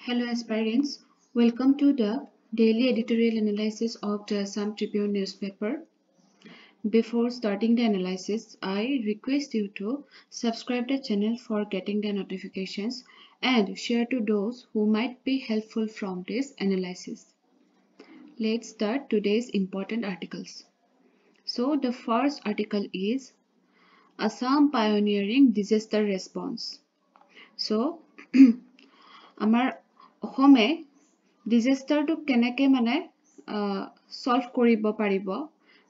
Hello aspirants, welcome to the daily editorial analysis of the Assam Tribune newspaper. Before starting the analysis, I request you to subscribe the channel for getting the notifications and share to those who might be helpful from this analysis. Let's start today's important articles. So the first article is Assam Pioneering Disaster Response. So আমাৰ অসমে ডিজাস্টাৰটো কেনেকৈ মানে solve কৰিব পাৰিব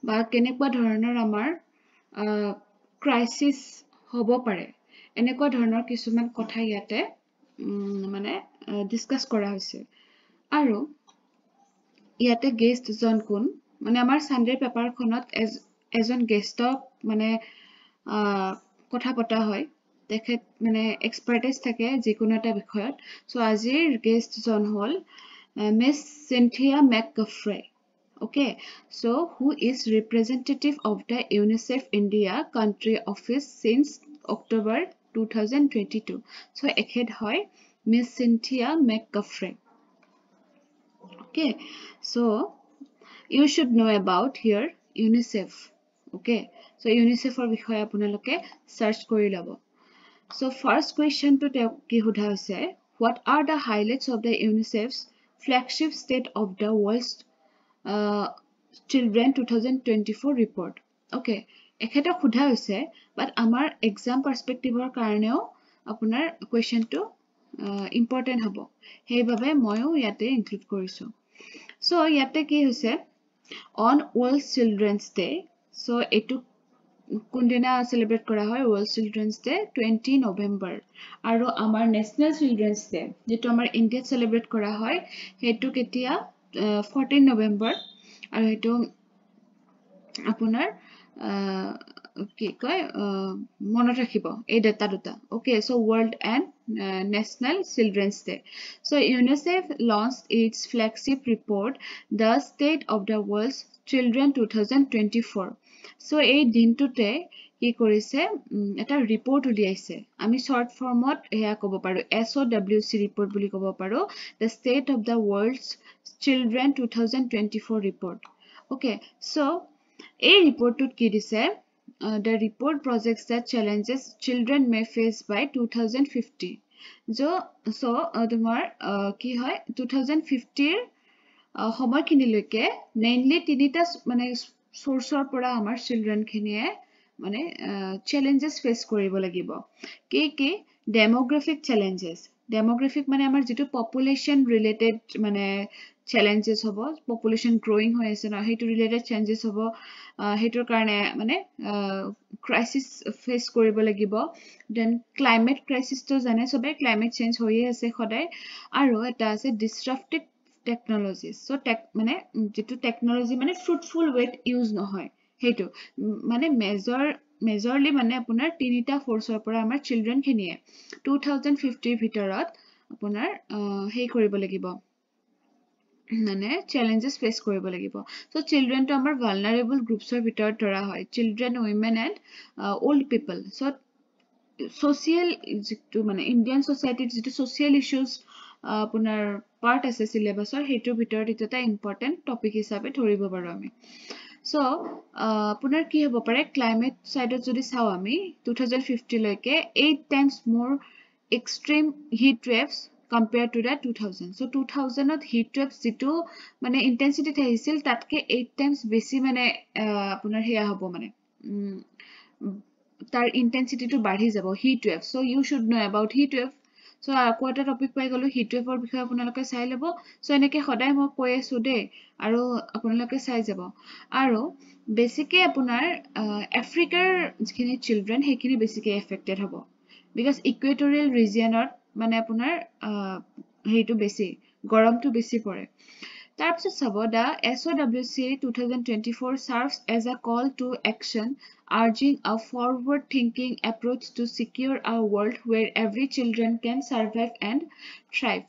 বা কেনেকুৱা ধৰণৰ আমাৰ ক্ৰাইচিছ হ'ব পাৰে এনেকুৱা ধৰণৰ কিছুমান কথা ইয়াতে মানে ডিসকাস কৰা হৈছে আৰু ইয়াতে গেষ্ট জন কোন মানে আমাৰ সানডে পেপাৰখনত এজন গেষ্টক মানে কথা পতা হয় তেখেত মানে এক্সপাৰ্টাইজ থাকে যিকোনো এটা বিষয়ত সো আজিৰ গেষ্ট জন হল Miss Cynthia McGaffrey okay so who is representative of the UNICEF India country office since October 2022 so ekhed hoy Miss Cynthia McGaffrey okay so you should know about here UNICEF okay so UNICEF or বিষয়ে আপোনালোকে search কৰি লব so first question to ki hudha hoise what are the highlights of the UNICEF's flagship state of the world's children 2024 report okay ekheta hudha hoise but amar exam perspective or karaneo apunar question to important hobo hei babe moyo yate include korisu so yate ki hoise on World Children's Day so etu kundina celebrate kora hoy World Children's Day 20 November aru amar National Children's Day jeto amar India celebrate kora hoy hetu ketia 14 November aru hetu apunar কি কয় মনত ৰাখিব এই data দুটা okay so World and National Children's Day so UNICEF launched its flagship report the State of the World's Children 2024 so এই দিনটোতে কি কৰিছে এটা ৰিপৰ্ট উলিয়াইছে আমি শৰ্ট ফৰ্মত এয়া ক'ব পাৰো SOWC ৰিপৰ্ট বুলি ক'ব পাৰো the State of the World's Children 2024 report okay so a report to ki dise the report projects the challenges children may face by 2050 so tomar ki hoy 2050 সময় খিনিলৈকে মেইনলি তিনিটা মানে সোৰ্সৰ পৰা আমাৰ চিলড্ৰেন খিনিয়ে মানে চ্যালেঞ্জেস ফেস কৰিব লাগিব কি ডেমোগ্ৰাফিক চ্যালেঞ্জেস ডেমোগ্ৰাফিক মানে আমাৰ যেটো পপুলেশন ৰিলেটেড মানে challenges hobo population growing hoy ase na hetu related changes hobo hetur karone mane crisis face koribo lagibo then climate crisis to jane sobe climate change hoye ase khodai aro eta ase disruptive technologies so tech mane jetu technology mane fruitful way use no hoy hetu mane majorly mane apunar tinita force or pora amar children khiniye 2050 bitorat apunar hei koribo lagibo মানে challenges face কৰিব লাগিব so children to amar vulnerable groups or bitor ধৰা হয় children women and old people so social to মানে Indian society যেটো social issues আপোনাৰ part আছে syllabus or হেতুৰ ভিতৰত এটা important topic হিচাপে ধৰিব পাৰো আমি so আপোনাৰ কি হ'ব পাৰে climate side যদি চাও আমি 2050 লৈকে 8 times more extreme heat waves compared to the 2000 so 2000 to heat waves যেটো মানে intensity থাকিছিল তাতকে 8 times বেছি মানে আপোনাৰ হেয়া হ'ব মানে তাৰ intensity to বাঢ়ি যাব heat wave so you should know about heat wave so আকৌ এটা টপিক পাই গলো heat wave ৰ বিষয়ে আপোনালোকে চাই লব so এনেকে সদায় মই কৈ আছো দে আৰু আপোনালোকে চাই যাব আৰু বেছিকে আপোনাৰ আফ্ৰিকাৰ যিখিনি চিলড্ৰেন হেখিনি বেছিকে এফেক্টেড হ'ব because equatorial region মানে আপোনাৰ হেইটো বেছি গৰমটো বেছি পৰে তাৰপিছত চাব দা SOWC 2024 serves as a call to action urging a forward thinking approach to secure a world where every children can survive and thrive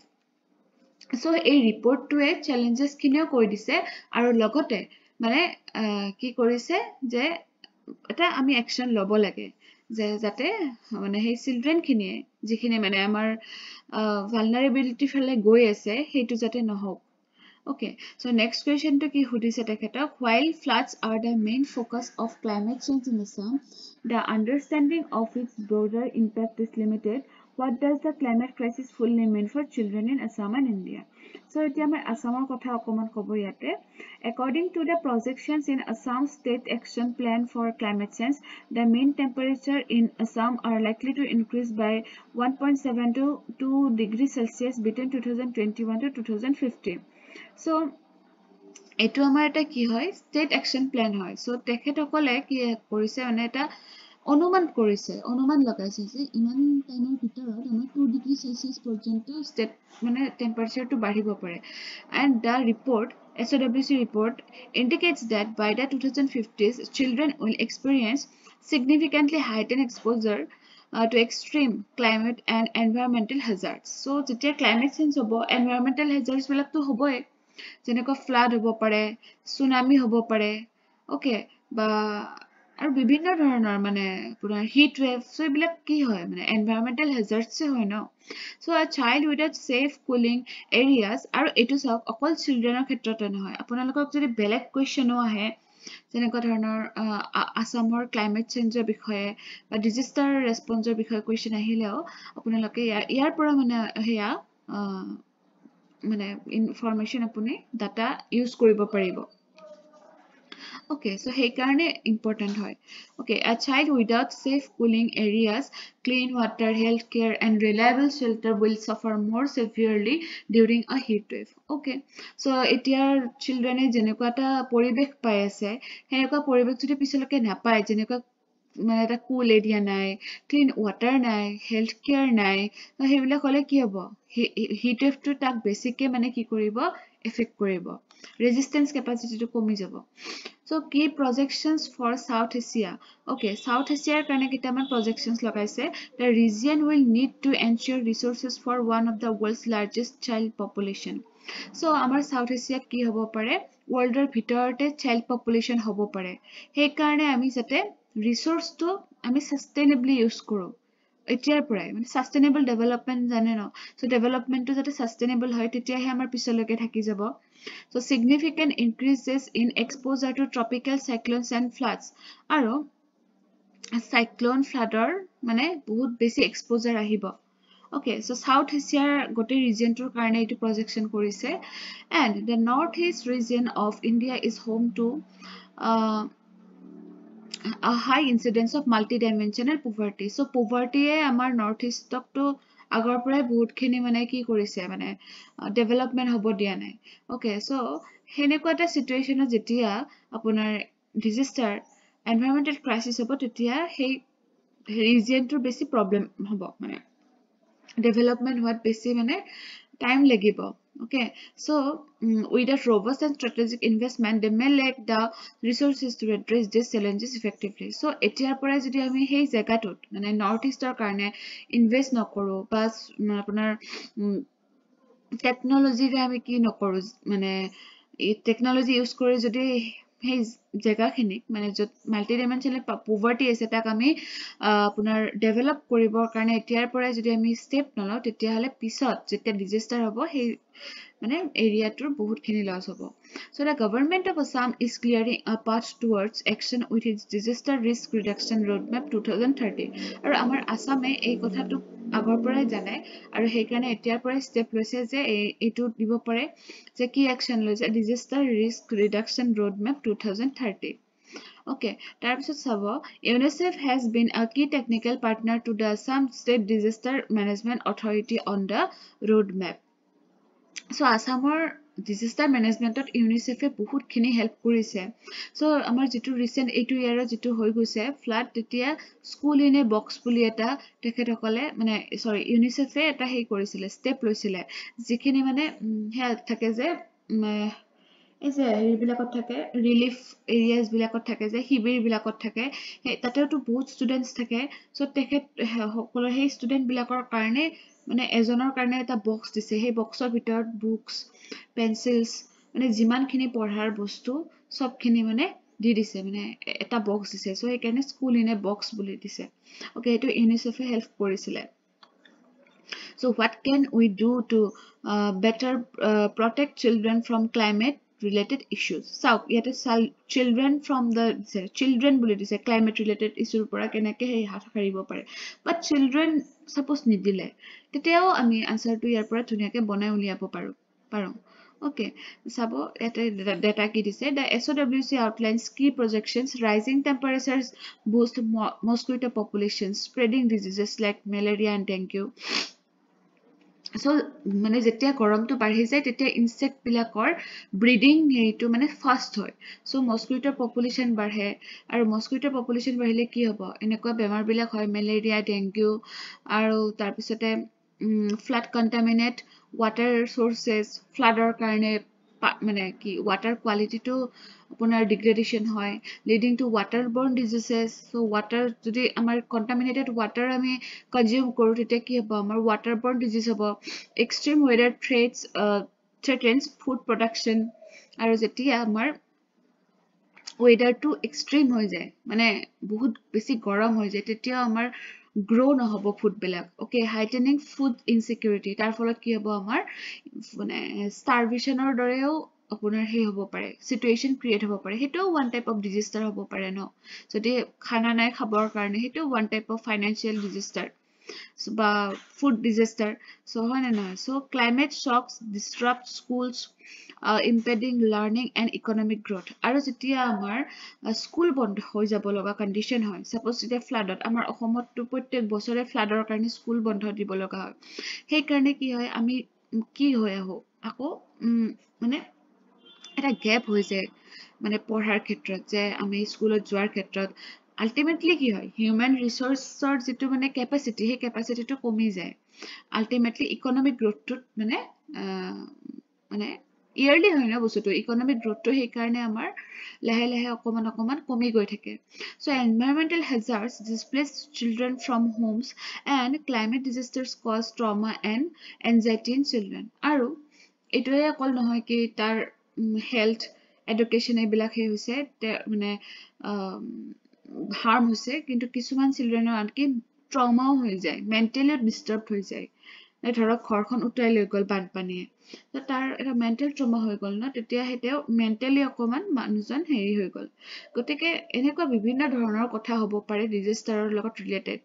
so এই ৰিপৰ্টটোৱে challenges কিনিও কৈ দিছে আৰু লগতে মানে কি কৰিছে যে এটা আমি action লব লাগে যে যাতে মানে সেই চিলড্ৰেন খিনিয়ে যিখিনি মানে আমাৰ ভালনাৰেবিলিটি ফালে গৈ আছে সেইটো যাতে নহওক Okay, so next question to ki hudise tekhetok, while floods are the main focus of climate change in Assam, the understanding of its broader impact is limited. What does the climate crisis fully mean for children in Assam and India? So eti amar Assamor kotha okoman kobo yate. According to the projections in Assam State Action Plan for Climate Change, the mean temperature in Assam are likely to increase by 1.7 to 2 degrees Celsius between 2021 to 2050. So এটো আমাৰ এটা কি হয় state action plan হয় so তেখেতসকলে কি কৰিছে মানে এটা অনুমান লগাইছে যে ইমান টাইমৰ ভিতৰত আমাৰ 2 ডিগ্ৰী সেলসিয়াস পৰ্যন্ত ষ্টেট মানে টেম্পাৰেচাৰটো বাঢ়িব পাৰে and the report SOWC report indicates that by the 2050s children will experience significantly heightened exposure to extreme climate and environmental hazards so যেতিয়া climate change হ'ব environmental hazards বিলাকটো হ'বই যেনেকৈ ফ্লাড হ'ব পাৰে সুনামি হ'ব পাৰে ওকে বা আৰু বিভিন্ন ধৰণৰ মানে পুৰা হিট ওয়েভ সো এইবিলাক কি হয় মানে এনভায়ৰনমেন্টাল হ্যাজাৰ্ডছ হয় ন so a child without safe cooling areas আৰু এটো চাওক অকল চিলড্ৰেনৰ ক্ষেত্ৰতে নহয় আপোনালোকক যদি বেলেগ কোৱেশ্চনো আহে যেনেকুৱা ধৰণৰ আসামৰ ক্লাইমেট চেঞ্জৰ বিষয়ে বা ডিজাস্টাৰ ৰেসপন্সৰ বিষয়ে কোৱেশ্চন আহিলেও আপোনালোকে ইয়াৰ পৰা মানে হেয়া মানে ইনফৰমেশন আপুনি ডাটা ইউজ কৰিব পাৰিব Okay, so hey karne important hoy. Okay, a child without safe cooling areas, clean water, healthcare, and reliable shelter will suffer more severely during a heat wave. Okay, so etiar children e jenekwa ta poribek pai ase, henekwa poribek jodi pisoloke napai jenekwa মানে এটা কুল area নাই clean water নাই health care নাই হেইবিলাক হলে কি হ'ব hit ওয়েভটো তাক বেছিকে মানে কি কৰিব এফেক্ট কৰিব ৰেজিস্ট্যান্স ক্যাপাসিটিটো কমি যাব So key projections for South Asia. Okay, South Asia karne kitaman projections lagaise. The region will need to ensure resources for one of the world's largest child population. So amar South Asia ki hobo pare world er bhitorte child population hobo pare. He karne ami jate resource to ami sustainably use koro. এতিয়াৰ পৰাই মানে sustainable development জানে ন so ডেভেলপমেন্টটো যাতে sustainable হয় তেতিয়াহে আমাৰ পিছলৈকে থাকি যাব so significant increases in exposure to tropical cyclones and floods আৰু সাইক্লোন ফ্লাডৰ মানে বহুত বেছি এক্সপোজাৰ আহিব Okay, so South Asia gote region tur karne etu projection korise and the northeast region of India is home to a high incidence of multidimensional poverty. So poverty e amar northeast tok to agor porai bahut khini mane ki korise mane development hobo dia nai. Okay, so henekwa eta situation jetia apunar disaster environmental crisis hobo tetia hei region tur besi problem hobo mane development what besi mane time lagibo okay so without robust and strategic investment they may lack the resources to address these challenges effectively so etiar pora jodi ami hei jaga tot mane north east er karne invest nokoro bas apunar technology re ami ki nokoro mane technology use kore jodi hey জায়গা খিনিক মানে যত multi dimensional poverty আছে তাক আমি আপোনাৰ develop কৰিবৰ কাৰণে এতিয়াৰ পৰা যদি আমি স্টেপ নলও তেতিয়া হলে পিছত যেতিয়া ডিজাস্টাৰ হ'ব সেই মানে এৰিয়াটোৰ বহুত খিনি লছ হ'ব so the government of Assam is clearing a path towards action with its disaster risk reduction roadmap 2030 আৰু আমাৰ আসামে এই কথাটো আগৰ পৰাই জানে আৰু সেই কাৰণে এতিয়াৰ পৰা স্টেপ লৈছে যে এটো দিব পাৰে যে কি অ্যাকশন লৈছে ডিজাস্টাৰ ৰিস্ক ৰিডাকশন roadmap 2030 Okay, তাৰপিছত চাব UNICEF has been a key technical partner to the Assam State Disaster Management Authority on the roadmap. So Assamor disaster management ot UNICEF e bahut khini help korise. So amar jitu recent 8 year jitu hoi goise flood tetia school in a box puli eta tekhetokole mane sorry UNICEF e eta hei korisile step loisile jikhini mane he thake je is a বিলাকত থাকে relief areas বিলাকত থাকে যে শিবিৰ বিলাকত থাকে তাতেও তো বহুত স্টুডেন্টস থাকে সো তেখেত সকলো সেই স্টুডেন্ট বিলাকৰ কাৰণে মানে এজনৰ কাৰণে এটা বক্স দিছে সেই বক্সৰ ভিতৰত বুকস পেন্সিলস মানে যিমানখিনি পঢ়াৰ বস্তু সবখিনি মানে দি দিছে মানে এটা বক্স দিছে সো এই কাৰণে স্কুল ইন এ বক্স বুলি দিছে ওকে এটো ইউনিসেফে হেল্প কৰিছিলে So what can we do to better protect children from climate related issues? So yet children from the children bullet is a climate related issue pora kenake he hat haribo pare but children suppose nidile teteo ami answer to yar pora thuniake bonai uliabo paro okay sabo eta data ki dise the SOWC outlines key projections rising temperatures boost mosquito populations spreading diseases like malaria and dengue. So মানে যেতিয়া গৰমটো বাঢ়ি যায় তেতিয়া insect বিলাকৰ breeding হেইটো মানে fast হয় সো মস্কিটো পপুলেশন বাঢ়ে আৰু মস্কিটো পপুলেশন বাঢ়িলে কি হ'ব এনেকুৱা বেমাৰ বিলাক হয় মেলেৰিয়া ডেংগু আৰু তাৰ পিছতে ফ্লাড কন্টামিনেট ওয়াটাৰ সোৰ্সেস ফ্লাডৰ কাৰণে মানে কি ওয়াটাৰ কোৱালিটিটো আপোনাৰ ডিগ্ৰেডেশন হয় leading to waterborne diseases so water যদি আমাৰ কন্টামিনেটেড ওয়াটাৰ আমি কনজিউম কৰো তেতিয়া কি হ'ব আমাৰ ওয়াটাৰবৰ্ন ডিজিজ হ'ব এক্সট্ৰিম ওয়েদাৰ threatens ফুড প্ৰডাকশন আৰু যেতিয়া আমাৰ ওয়েদাৰটো এক্সট্ৰিম হৈ যায় মানে বহুত বেছি গৰম হৈ যায় তেতিয়া আমাৰ গ্ৰো নহব ফুড বিলাক ওকে হাইটেনিং ফুড ইনসিকিউৰিটি তাৰ ফলত কি হ'ব আমাৰ মানে স্টাৰভেশনৰ দৰেও আপোনাৰ হে হ'ব পাৰে সিচুৱেশন ক্ৰিয়েট হ'ব পাৰে হেটো ওয়ান টাইপ অফ ডিজাস্টাৰ হ'ব পাৰে ন যদি খানা নাই খাবৰ কাৰণে হেটো one type of financial disaster বা ফুড ডিজাস্টাৰ সো হয় না নহয় so climate shocks disrupt schools impeding learning and economic growth আৰু যেতিয়া আমাৰ স্কুল বন্ধ হৈ যাব লগা কন্ডিশন হয় সাপোজ যেতিয়া ফ্লাডত আমাৰ অসমত প্ৰত্যেক বছৰে ফ্লাডৰ কাৰণে স্কুল বন্ধ দিব লগা হয় সেই কাৰণে কি হয় আমি কি হৈ আহো আকৌ মানে এটা গ্যাপ হৈ যায় মানে পঢ়াৰ ক্ষেত্ৰত যে আমি স্কুলত যোৱাৰ ক্ষেত্ৰত আলটিমেটলি কি হয় হিউম্যান ৰিসোৰ্সৰ যেটো মানে ক্যাপাসিটি হে ক্যাপাসিটিটো কমি যায় আলটিমেটলি ইকোনমিক গ্ৰোথটো মানে ইয়াৰলি হয় না বস্তুটো ইকোনমিক গ্ৰোথটো সেই কাৰণে আমাৰ লাহে লাহে অকমান কমি গৈ থাকে so environmental hazards displace children from homes and climate disasters cause trauma and anxiety in children আৰু এটোৱে অকল নহয় কি তাৰ হেলথ এডুকেশন এইবিলাক হে হৈছে মানে হাৰ্ম হৈছে কিন্তু কিছুমান চিলড্ৰেনৰ আনকি ট্ৰমাও হৈ যায় মেন্টালি ডিস্টাৰ্বড হৈ যায় ধৰক ঘৰখন উটাই লৈ গল বানপানীয়ে তো তাৰ এটা মেন্টাল ট্ৰমা হৈ গল ন তেতিয়া হেতেও মেন্টালি অকমান মানুহজন হেৰি হৈ গল গতিকে এনেকুৱা বিভিন্ন ধৰণৰ কথা হ'ব পাৰে ডিজাস্টাৰৰ লগত ৰিলেটেড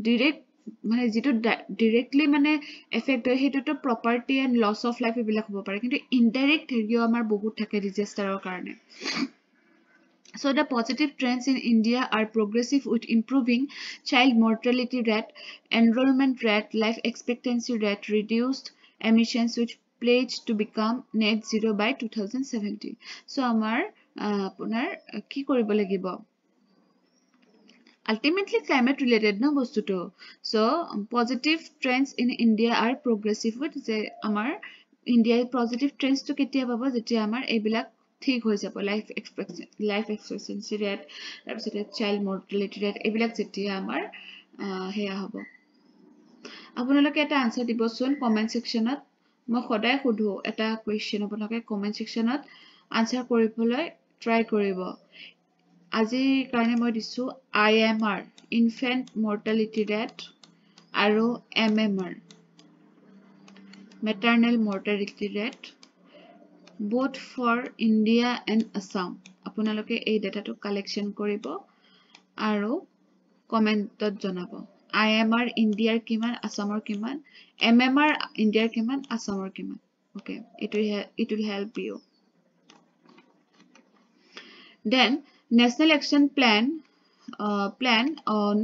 ডাইৰেক্ট মানে যেটো ডাইৰেক্টলি মানে এফেক্ট হয় হেতুটো property and loss of life এইবিলাক হ'ব পাৰে কিন্তু ইনডাইৰেক্ট হেৰিও আমাৰ বহুত থাকে ডিজাস্টাৰৰ কাৰণে So the positive trends in India are progressive with improving child mortality rate, enrollment rate, life expectancy rate, reduced emissions which pledge to become net zero by 2070. So amar apunar ki koribo lagibo ultimately climate related no bostuto so positive trends in India are progressive with je amar India positive trends to ketia baba jetia amar ebilak ঠিক হৈ যাব life expectancy rate তাৰপিছতে child mortality rate এইবিলাক যেতিয়া আমাৰ হেয়া হ'ব আপোনালোকে এটা আনসাৰ দিবচোন কমেন্ট সেকশনত মই সদায় খুধো এটা কোৱেশ্চন আপোনালোকে কমেন্ট সেকশনত আনসাৰ কৰিবলৈ ট্ৰাই কৰিব আজি কাৰণে মই দিছো IMR ইনফেন্ট মৰ্টেলিটি ৰেট আৰু MMR maternal mortality rate both for India and Assam আপোনালোকে এই ডাটাটো কালেকশন কৰিব আৰু কমেন্টত জনাব IMR ইন্ডিয়াৰ কিমান আসামৰ কিমান MMR ইন্ডিয়াৰ কিমান আসামৰ কিমান okay it will help you then national action plan on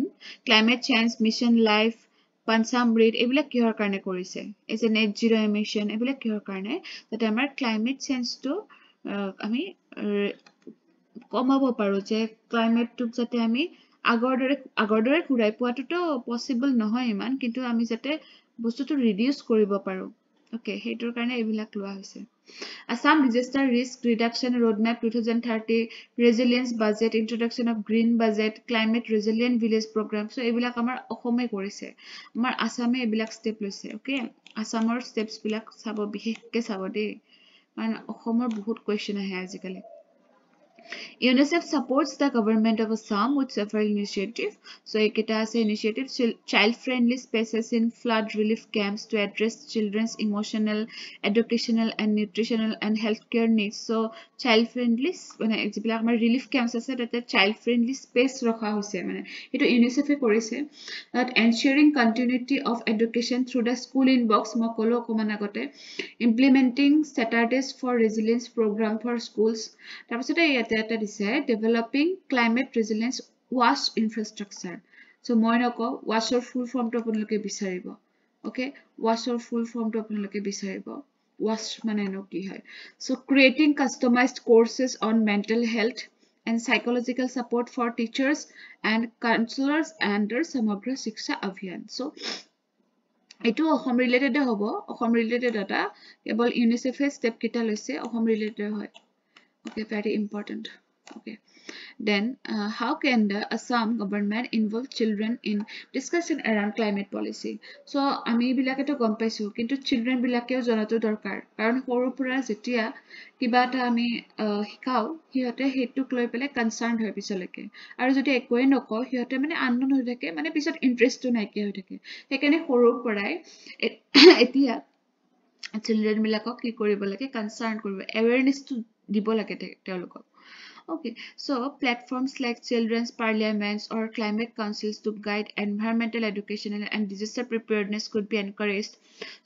climate change mission life Pansamrit এইবিলাক কিহৰ কাৰণে কৰিছে as a net zero emission এইবিলাক কিহৰ কাৰণে যাতে আমাৰ ক্লাইমেট চেঞ্জ টো আমি কমাব পাৰো যে ক্লাইমেটটো যাতে আমি আগৰ দৰে ঘূৰাই পোৱাটো পসিবল নহয় ইমান কিন্তু আমি যাতে বস্তুটো ৰিডিউস কৰিব পাৰো ওকে হেইটোৰ কাৰণে এইবিলাক লোৱা হৈছে Assam Disaster Risk Reduction Roadmap 2030 Resilience Budget Introduction of Green Budget Climate Resilient Village Program so এইবিলাক আমাৰ অসমে কৰিছে আমাৰ আসামে এইবিলাক স্টেপ লৈছে ওকে আসামৰ স্টেপস বিলাক চাব বিশেষকৈ চাব দেই কাৰণ অসমৰ বহুত কোৱেশ্চন আহে আজিকালি UNICEF supports the government of Assam with several initiatives. So, ekita ase initiative child-friendly spaces in flood relief camps to address children's emotional, educational, and nutritional and healthcare needs. So, child-friendly, when example amar relief camps ase tate child-friendly space rakha hoise mane. Ito UNICEF e korise that ensuring continuity of education through the school inbox mokolo komanagote implementing Saturdays for resilience program for schools. তাৰপিছতে ইয়াতে এটা দিছে developing climate resilience wash infrastructure. So মই নকওঁ washৰ full form টো আপোনালোকে বিচাৰিব. Okay, washৰ full form টো আপোনালোকে বিচাৰিব. Wash মানে নো কি হয়? So creating customized courses on mental health and psychological support for teachers and counselors under Samagra Shiksha Abhiyan. So এটো অসম ৰিলেটেড হ'ব অসম ৰিলেটেড ডাটা কেৱল ইউনিসেফে স্টেপ কিটা লৈছে অসম ৰিলেটেড হয় okay very important okay then how can the Assam government involve children in discussion around climate policy so আমি বিলাকে তো গম পাইছো কিন্তু children বিলাকেও জনাটো দৰকাৰ কাৰণ সৰুৰ পৰা যেতিয়া কিবা এটা আমি শিকাও হিহতে হেতুক লৈ পেলে কনসাৰ্ন হয় পিছলৈকে আৰু যদি একোৱে নকও হিহতে মানে আননোন হৈ থাকে মানে পিছত ইন্টাৰেস্টটো নাইকিয়া হৈ থাকে সেইকাৰণে সৰুৰ পৰাই এতিয়া children বিলাকক কি কৰিব লাগে কনসাৰ্ন কৰিব awareness to দিব লাগে তেওঁলোকক okay so platforms like children's parliaments or climate councils to guide environmental education and disaster preparedness could be encouraged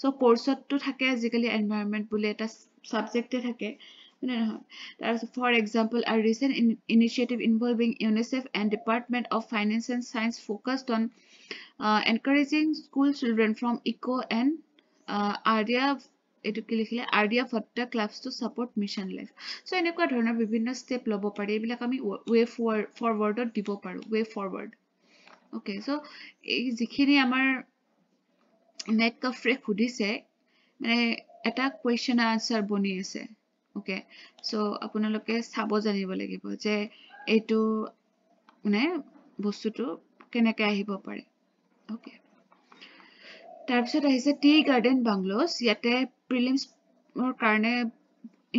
so course to thake azikali environment bole eta subject e thake for example a recent initiative involving UNICEF and Department of Finance and Science focused on encouraging school children from eco and area Idea for the clubs to support mission life. So, এনেকুৱা ধৰণৰ বিভিন্ন step ল'ব পাৰি এইবিলাক আমি way forward দিব পাৰো way forward. Okay, so এই যিখিনি আমাৰ নেট কফৰে খুদিছে মানে এটা question answer বনি আছে. Okay, so আপোনালোকে চাব জানিব লাগিব যে এইটো মানে বস্তুটো কেনেকৈ আহিব পাৰে. Okay. তাৰপিছত আহিছে টি গাৰ্ডেন বাংলোজ ইয়াতে প্ৰিলিমছ কাৰণে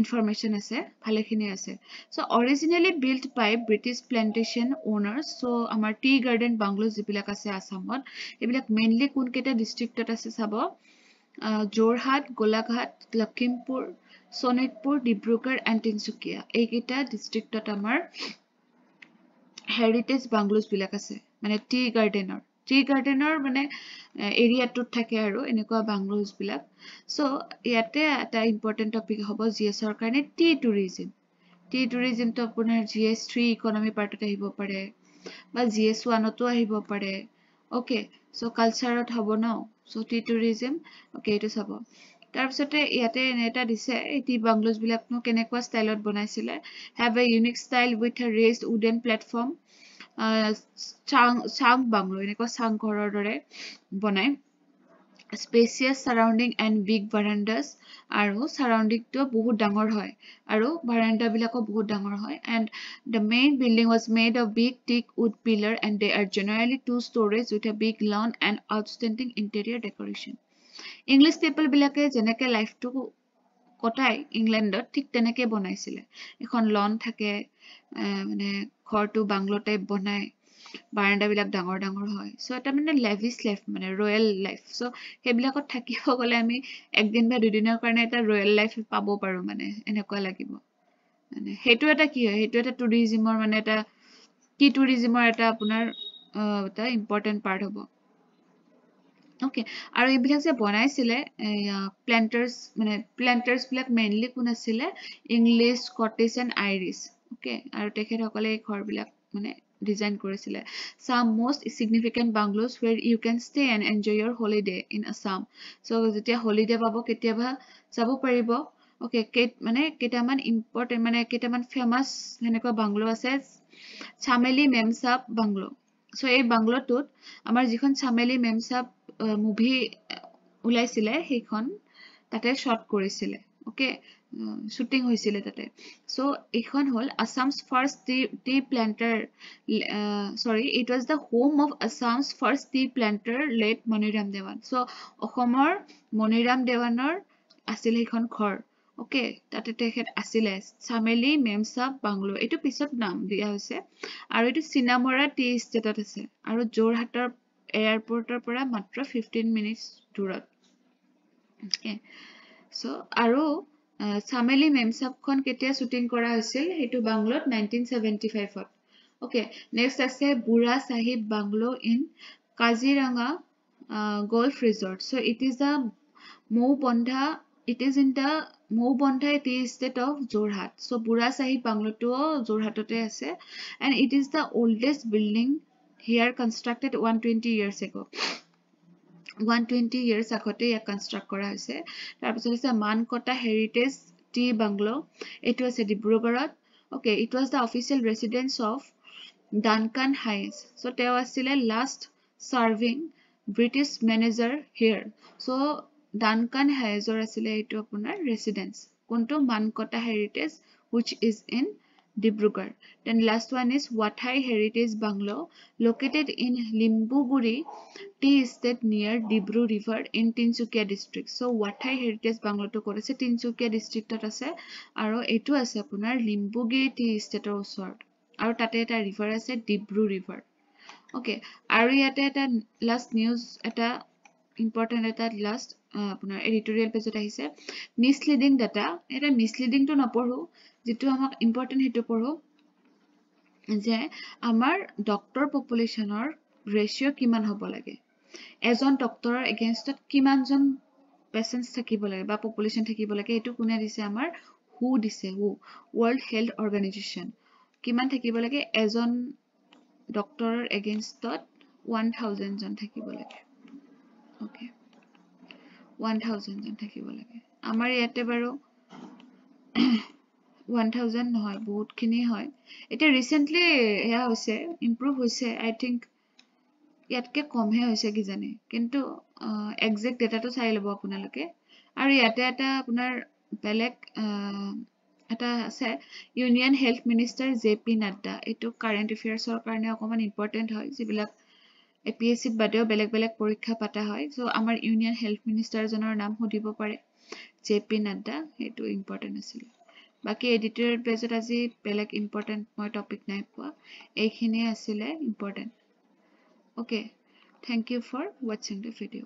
information আছে ভালেখিনি আছে so originally built by British plantation owners so আমাৰ টি গাৰ্ডেন বাংলোজ যিবিলাক আছে আসামত এইবিলাক মেইনলি কোন কেটা ডিস্ট্ৰিক্টত আছে চাব জোৰহাট গোলাঘাট লখিমপুৰ সোনিতপুৰ ডিব্ৰুগড় এণ্ড তিনচুকীয়া এইকেইটা ডিস্ট্ৰিক্টত আমাৰ হেৰিটেজ বাংলোজ বিলাক আছে মানে টি গাৰ্ডেনৰ মানে এৰিয়াটোত থাকে আৰু এনেকুৱা বাংলোজ বিলাক সো ইয়াতে এটা ইম্পৰ্টেন্ট টপিক হ'ব জিএছৰ কাৰণে টি টুৰিজম তো আপোনাৰ জিএছ3 ইকোনমি পাৰ্টত আহিব পাৰে বা জিএছ1 তো আহিব পাৰে ওকে সো কালচাৰত হ'ব ন সো টি টুৰিজম ওকে এটো চাব তাৰপিছতে ইয়াতে এটা দিছে এই টি বাংলোজ বিলাকনো কেনেকুৱা ষ্টাইলত বনাইছিলে have a unique style with a raised wooden platform chang bungalow এনেকুৱা চাং ঘৰৰ দৰে বনাই spacious surrounding and big verandas আৰু surrounding to বহুত ডাঙৰ হয় আৰু veranda বিলাকো বহুত ডাঙৰ হয় and the main building was made of big teak wood pillar and they are generally two stories with a big lawn and outstanding interior decoration English people বিলাকে যেনেকে লাইফ টু কটাই ইংল্যান্ডত ঠিক তেনেকে বনাইছিলে এখন লন থাকে মানে ঘৰটো বাংলো টাইপ বনাই বাৰান্দা বিলাক ডাঙৰ হয় সো এটা মানে লেভিছ লাইফ মানে ৰয়েল লাইফ সো হেবিলাকত থাকিব গলে আমি একদিন বা দুদিনৰ কাৰণে এটা ৰয়েল লাইফ পাব পাৰো মানে এনেকুৱা লাগিব মানে হেতু এটা কি হয় হেতু এটা টুৰিজমৰ মানে এটা কি টুৰিজমৰ এটা আপোনাৰ এটা ইম্পৰ্টেন্ট পাৰ্ট হ'ব ওকে আৰু এইবিলাক যে বনাইছিলে প্ল্যান্টাৰ্স বিলাক মেইনলি কোন আছিলে English Scottish and Irish okay আৰু তেখেতসকলে এই ঘৰবিলাক মানে design কৰেছিলে some most significant bungalows where you can stay and enjoy your holiday in Assam so যেতিয়া holiday পাব কেতিয়াবা যাব পাৰিব okay মানে কেটামান ইম্পৰ্টেন্ট মানে কেটামান ফেমাস হেনেকুৱা বাংলো আছে চামেলি মেমসাব বাংলো so এই বাংলোটোত আমাৰ যিখন চামেলি মেমসাব মুভি ওলাইছিলে সেইখন তাতে শট কৰিছিলে okay shooting হৈছিলে তাতে so এইখন হল Assam's first tea planter it was the home of Assam's first tea planter late Moniram Dewan so অসমৰ মনিৰাম দেৱানৰ আছিল এইখন ঘৰ ওকে তাতে তেখেত আছিলে চামেলি মেমসাব বাংলো এইটো পিছত নাম দিয়া হৈছে আৰু এইটো চিনামৰা টি ষ্টেটত আছে আৰু যোৰহাটৰ এয়াৰপৰ্টৰ পৰা মাত্ৰ 15 মিনিটছ দূৰত ওকে সো আৰু চামেলি মেমসাবখন কেতিয়া শ্বুটিং কৰা হৈছিল সেইটো বাংলোত 1975 ত ওকে নেক্সট আছে Burha Sahib bungalow in Kaziranga golf resort so it is the Moubondha it is in the Moubandha tea estate of Jorhat. So Bura Sahib Banglo to Jorhatote ase and it is the oldest building here constructed 120 years ago. 120 years agote ya construct kora hoise. Tar pisot ase Mankota Heritage Tea Bungalow. It was a Dibrugarhat. Okay, it was the official residence of Duncan Hayes. So teo asile last serving British manager here. So Duncan Hayesor asile etu apunar residence konto Mankota Heritage which is in Dibrugarh. Then last one is Wathai Heritage Bungalow located in Limbuguri tea estate near Dibru River in Tinsukia district. So Wathai Heritage Bungalow to korese Tinsukia district ot ase aro etu ase apunar Limbuguri tea estate or osor aro tate eta river ase Dibru River. Okay aro yate eta last news eta important eta last আপোনাৰ editorial পেজত আহিছে misleading data এটা misleading তো নপঢ়ো যেটো আমাক important হেতু পঢ়ো যে আমাৰ ডক্টৰ পপুলেশনৰ ৰেশিও কিমান হ'ব লাগে এজন ডক্টৰৰ এগেইনষ্টত কিমানজন পেশেন্টস থাকিব লাগে বা পপুলেশন থাকিব লাগে এটো কোনে দিছে আমাৰ হু দিছে হু ওয়াৰ্ল্ড হেলথ অৰ্গানাইজেশন কিমান থাকিব লাগে এজন ডক্টৰৰ এগেইনষ্টত 1000 জন থাকিব লাগে ওকে 1000 জন থাকিব লাগে আমাৰ ইয়াতে বাৰু 1000 নহয় বহুত খিনি হয় এটা ৰিসেন্টলি এয়া হৈছে ইমপ্ৰুভ হৈছে আই থিংক ইয়াতকে কমহে হৈছে কি জানে কিন্তু এক্সাক্ট ডাটাটো চাই লব আপোনালোকে আৰু ইয়াতে এটা আপোনাৰ বেলেগ এটা আছে union health minister JP Nadda এটো কাৰেন্ট এফেয়াৰ্সৰ কাৰণে অকমান ইম্পৰ্টেন্ট হয় যিবিলাক APSC বাদেও বেলেগ বেলেগ পৰীক্ষা পাতা হয় সো আমাৰ ইউনিয়ন হেলথ মিনিষ্টাৰ জনৰ নাম সুধিব পাৰে জেপি নাড্ডা এটো ইম্পৰ্টেন্ট আছিল বাকি এডিটৰিয়েল পেজত আজি বেলেগ ইম্পৰ্টেন্ট মই টপিক নাই পোৱা এইখিনি আছিল important okay thank you for watching the video